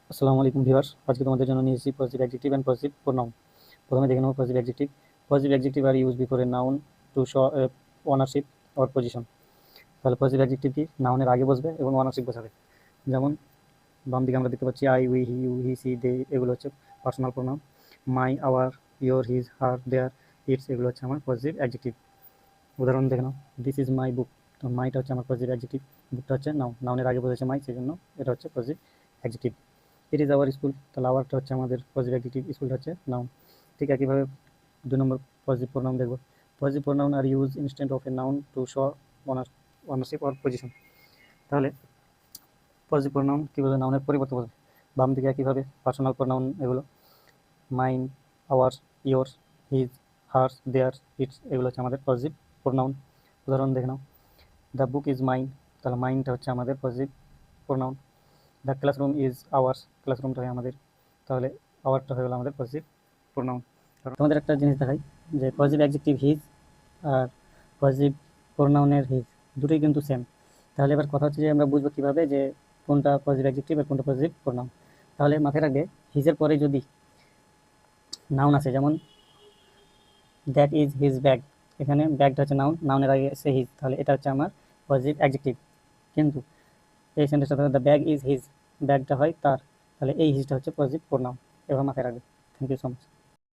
আসসালামু আলাইকুম ভিউয়ার্স, আজকে তোমাদের জন্য নিয়ে এসেছি positive adjective and positive pronoun. প্রথমে দেখে নেব পজিটিভ অ্যাডজেক্টিভ। পজিটিভ অ্যাডজেক্টিভ আর use before a noun to show ownership or position. তাহলে পজিটিভ অ্যাডজেক্টিভটি নাউনের আগে বসবে এবং ওনারশিপ বোঝাবে। যেমন বাম দিকে আমরা দেখতে পাচ্ছি I, we, he, you, he, she, they, এগুলো হচ্ছে personal pronoun. My, our, your, his, her, their, its, এগুলো হচ্ছে আমার পজিটিভ অ্যাডজেক্টিভ। উদাহরণ দেখে নাও, দিস ইজ মাই বুক। তো মাইটা হচ্ছে আমার পজিটিভ অ্যাডজেক্টিভ, বুকটা হচ্ছে নাউন, নাউনের আগে বসেছে মাই, সেই জন্য এটা হচ্ছে positive adjective. It is our school, তাহলে আওয়ারটা হচ্ছে আমাদের পজিটিভ অ্যাডজেক্টিভ, স্কুলটা হচ্ছে নাউন। ঠিক একইভাবে 2 নম্বর পজিটিভ প্রোনাউন দেখব। পজিটিভ প্রোনাউন আর use instant of a noun to show ownership or position. তাহলে পজিটিভ প্রোনাউন কীভাবে নাউনের পরিবর্তে বলবে, বাম দিকে একইভাবে পার্সোনাল প্রোনাউন এগুলো, mine, ours, your, his, hers, their, its, এগুলো হচ্ছে আমাদের পজিটিভ প্রোনাউন। উদাহরণ দেখে নাও, দ্য বুক ইজ মাইন, তাহলে মাইনটা হচ্ছে আমাদের positive pronoun. The classroom is ours, ক্লাসরুমটা হয় আমাদের, তাহলে আওয়ারটা হয়ে গেলো আমাদের পজিটিভ প্রোনাউন। তোমাদের একটা জিনিস দেখাই, যে পজিটিভ অ্যাডজেক্টিভ হিজ আর পজিটিভ প্রোনাউনের হিজ দুটোই কিন্তু সেম। তাহলে এবার কথা হচ্ছে যে আমরা বুঝবো কীভাবে যে কোনটা পজিটিভ অ্যাডজেক্টিভ আর কোনটা পজিটিভ প্রোনাউন। তাহলে মাথায় রাখবে, হিজের পরে যদি নাউন আছে, যেমন দ্যাট ইজ হিজ ব্যাগ, এখানে ব্যাগটা হচ্ছে নাউন, নাউনের আগে এসে হিজ, তাহলে এটা হচ্ছে আমার পজিটিভ অ্যাডজেক্টিভ। কিন্তু এই সেন্টেন্সটা দ্য ব্যাগ ইজ হিজ, ব্যাগটা হয় তার, তাহলে এই হিজটা হচ্ছে পজিটিভ প্রোনাউন। এবার মাথায় রাখবে। Thank you so much.